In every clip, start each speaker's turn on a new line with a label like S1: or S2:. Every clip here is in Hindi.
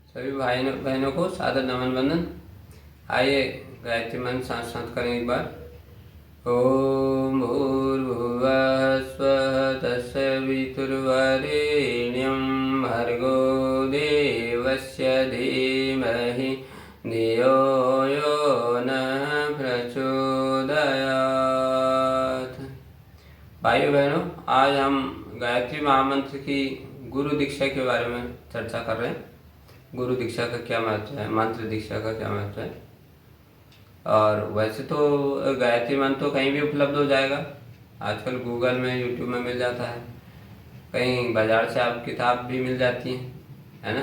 S1: सभी भाई बहनों को सादर नमन वंदन। आइए गायत्री मंत्र साथ साथ करें एक बार। ओम भूर्भुवः स्वः तत्सवितुर्वरेण्यं भर्गो देवस्य धीमहि धियो यो नः प्रचोदयात्। भाइयों बहनों, आज हम गायत्री महामंत्र की गुरु दीक्षा के बारे में चर्चा कर रहे हैं। गुरु दीक्षा का क्या महत्व है, मंत्र दीक्षा का क्या महत्व है। और वैसे तो गायत्री मंत्र तो कहीं भी उपलब्ध हो जाएगा, आजकल गूगल में, यूट्यूब में मिल जाता है। कहीं बाजार से आप किताब भी मिल जाती हैं, है ना।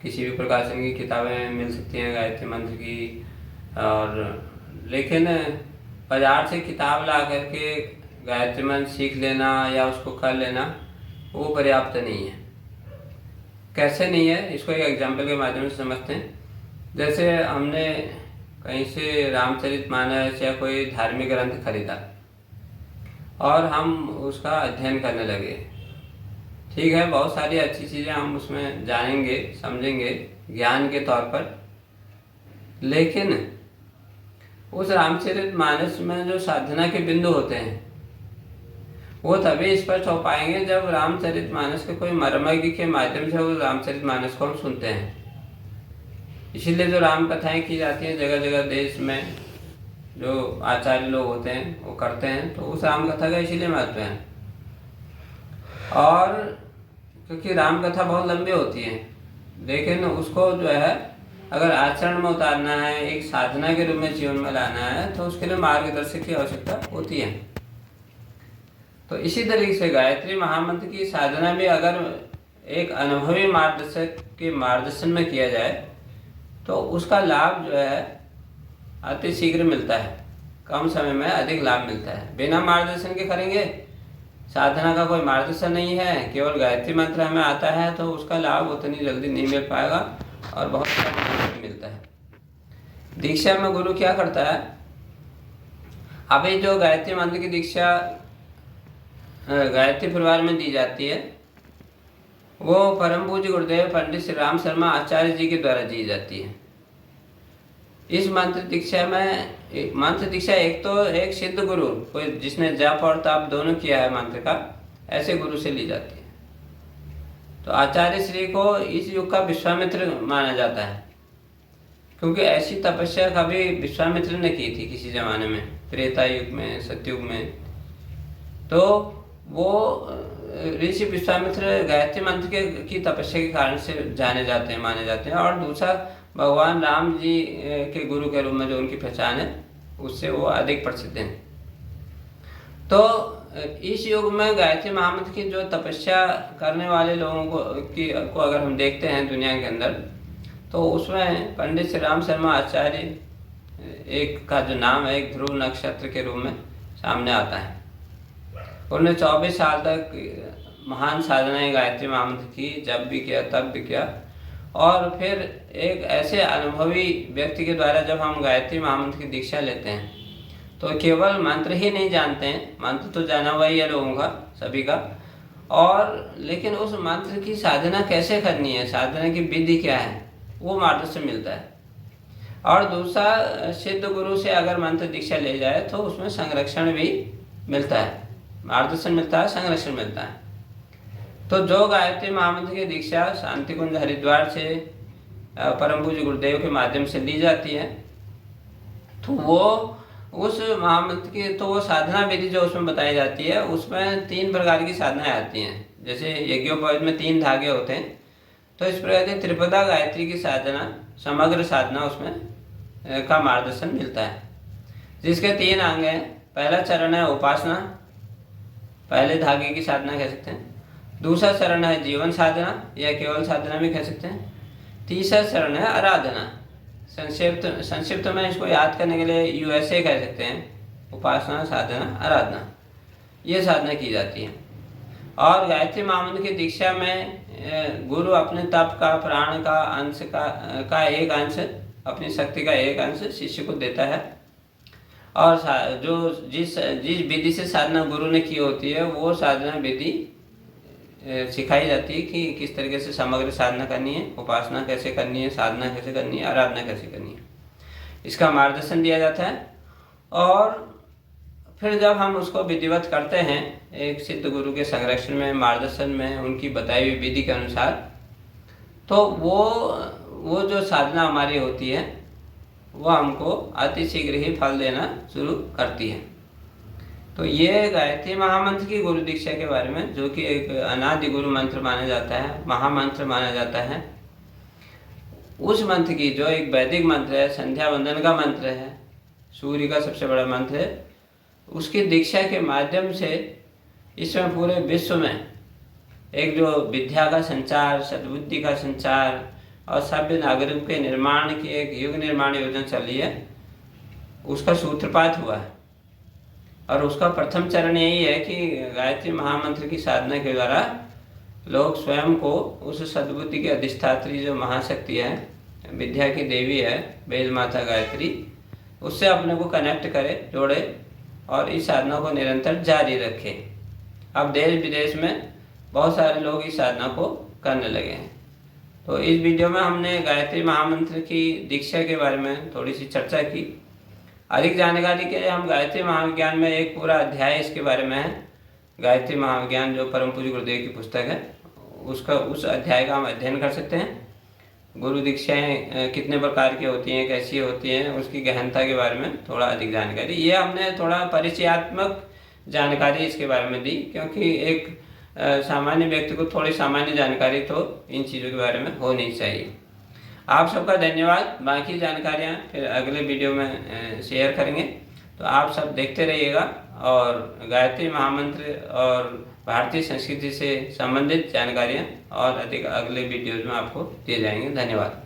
S1: किसी भी प्रकाशन की किताबें मिल सकती हैं गायत्री मंत्र की। और लेकिन बाजार से किताब ला करके गायत्री मंत्र सीख लेना या उसको कर लेना वो पर्याप्त नहीं है। कैसे नहीं है, इसको एक एग्जाम्पल के माध्यम से समझते हैं। जैसे हमने कहीं से रामचरितमानस या कोई धार्मिक ग्रंथ खरीदा और हम उसका अध्ययन करने लगे। ठीक है, बहुत सारी अच्छी चीज़ें हम उसमें जानेंगे, समझेंगे ज्ञान के तौर पर। लेकिन उस रामचरितमानस में जो साधना के बिंदु होते हैं वो तभी स्पष्ट हो पाएंगे जब रामचरितमानस के कोई मर्मज्ञ के माध्यम से वो रामचरितमानस को हम सुनते हैं। इसीलिए जो राम कथाएं की जाती हैं जगह जगह देश में, जो आचार्य लोग होते हैं वो करते हैं, तो उस राम कथा का इसीलिए महत्व है। और क्योंकि राम कथा बहुत लंबी होती है, लेकिन उसको जो है अगर आचरण में उतारना है, एक साधना के रूप में जीवन में लाना है, तो उसके लिए मार्गदर्शक की आवश्यकता होती है। तो इसी तरीके से गायत्री महामंत्र की साधना भी अगर एक अनुभवी मार्गदर्शक के मार्गदर्शन में किया जाए तो उसका लाभ जो है अति शीघ्र मिलता है, कम समय में अधिक लाभ मिलता है। बिना मार्गदर्शन के करेंगे, साधना का कोई मार्गदर्शन नहीं है, केवल गायत्री मंत्र हमें आता है, तो उसका लाभ उतनी जल्दी नहीं मिल पाएगा और बहुत कम मिलता है। दीक्षा में गुरु क्या करता है, अभी जो गायत्री मंत्र की दीक्षा गायत्री परिवार में दी जाती है वो परम पूज्य गुरुदेव पंडित श्री राम शर्मा आचार्य जी के द्वारा दी जाती है। इस मंत्र दीक्षा में मंत्र दीक्षा एक तो एक सिद्ध गुरु, कोई जिसने जप और तप दोनों किया है मंत्र का, ऐसे गुरु से ली जाती है। तो आचार्य श्री को इस युग का विश्वामित्र माना जाता है, क्योंकि ऐसी तपस्या कभी विश्वामित्र ने की थी किसी जमाने में, त्रेता युग में, सतयुग में। तो वो ऋषि विश्वामित्र गायत्री मंत्र की तपस्या के कारण से जाने जाते हैं, माने जाते हैं। और दूसरा, भगवान राम जी के गुरु के रूप में जो उनकी पहचान है उससे वो अधिक प्रसिद्ध हैं। तो इस युग में गायत्री महामंत्र की जो तपस्या करने वाले लोगों को अगर हम देखते हैं दुनिया के अंदर, तो उसमें पंडित श्री राम शर्मा आचार्य एक का जो नाम है एक ध्रुव नक्षत्र के रूप में सामने आता है। उन्होंने 24 साल तक महान साधनाएं गायत्री महामंत्र की, जब भी किया तब भी किया। और फिर एक ऐसे अनुभवी व्यक्ति के द्वारा जब हम गायत्री महामंत्र की दीक्षा लेते हैं तो केवल मंत्र ही नहीं जानते हैं, मंत्र तो जाना हुआ ही है लोगों का, सभी का, और लेकिन उस मंत्र की साधना कैसे करनी है, साधना की विधि क्या है, वो मार्गदर्शन मिलता है। और दूसरा, सिद्ध गुरु से अगर मंत्र दीक्षा ले जाए तो उसमें संरक्षण भी मिलता है, मार्गदर्शन मिलता है, संरक्षण मिलता है। तो जो गायत्री महामंत्र की दीक्षा शांति कुंज हरिद्वार से परम पूज्य गुरुदेव के माध्यम से ली जाती है, तो वो उस महामंत्र की तो वो साधना विधि जो उसमें बताई जाती है, उसमें 3 प्रकार की साधनाएं आती हैं। जैसे यज्ञोपवीत में 3 धागे होते हैं, तो इस प्रकार की त्रिपदा गायत्री की साधना, समग्र साधना उसमें का मार्गदर्शन मिलता है, जिसके 3 अंग हैं। पहला चरण है उपासना, पहले धागे की साधना कह सकते हैं। दूसरा चरण है जीवन साधना या केवल साधना भी कह सकते हैं। तीसरा चरण है आराधना। संक्षिप्त में इसको याद करने के लिए USA कह सकते हैं, उपासना, साधना, आराधना, ये साधना की जाती है। और गायत्री महामंत्र की दीक्षा में गुरु अपने तप का, प्राण का अंश का एक अंश, अपनी शक्ति का एक अंश शिष्य को देता है। और जो जिस विधि से साधना गुरु ने की होती है वो साधना विधि सिखाई जाती है कि किस तरीके से समग्र साधना करनी है, उपासना कैसे करनी है, साधना कैसे करनी है, आराधना कैसे करनी है, इसका मार्गदर्शन दिया जाता है। और फिर जब हम उसको विधिवत करते हैं एक सिद्ध गुरु के संरक्षण में, मार्गदर्शन में, उनकी बताई हुई विधि के अनुसार, तो वो जो साधना हमारी होती है वो हमको अति शीघ्र ही फल देना शुरू करती है। तो ये गायत्री महामंत्र की गुरु दीक्षा के बारे में, जो कि एक अनादि गुरु मंत्र माना जाता है, महामंत्र माना जाता है, उस मंत्र की, जो एक वैदिक मंत्र है, संध्या वंदन का मंत्र है, सूर्य का सबसे बड़ा मंत्र है, उसकी दीक्षा के माध्यम से इसमें पूरे विश्व में एक जो विद्या का संचार, सद्बुद्धि का संचार और सभ्य नागरिक के निर्माण की एक युग निर्माण योजना चल रही है, उसका सूत्रपात हुआ है। और उसका प्रथम चरण यही है कि गायत्री महामंत्र की साधना के द्वारा लोग स्वयं को उस सद्बुद्धि की अधिष्ठात्री जो महाशक्ति है, विद्या की देवी है, वेद माता गायत्री, उससे अपने को कनेक्ट करे, जोड़े और इस साधना को निरंतर जारी रखे। अब देश विदेश में बहुत सारे लोग इस साधना को करने लगे हैं। तो इस वीडियो में हमने गायत्री महामंत्र की दीक्षा के बारे में थोड़ी सी चर्चा की। अधिक जानकारी के लिए हम गायत्री महाविज्ञान में एक पूरा अध्याय इसके बारे में है, गायत्री महाविज्ञान जो परम पूज्य गुरुदेव की पुस्तक है, उस अध्याय का हम अध्ययन कर सकते हैं। गुरु दीक्षाएँ कितने प्रकार की होती हैं, कैसी होती हैं, उसकी गहनता के बारे में थोड़ा अधिक जानकारी, ये हमने थोड़ा परिचयात्मक जानकारी इसके बारे में दी, क्योंकि एक सामान्य व्यक्ति को थोड़ी सामान्य जानकारी तो इन चीज़ों के बारे में होनी चाहिए। आप सबका धन्यवाद। बाकी जानकारियाँ फिर अगले वीडियो में शेयर करेंगे, तो आप सब देखते रहिएगा और गायत्री महामंत्र और भारतीय संस्कृति से संबंधित जानकारियाँ और अधिक अगले वीडियोज़ में आपको दिए जाएंगे। धन्यवाद।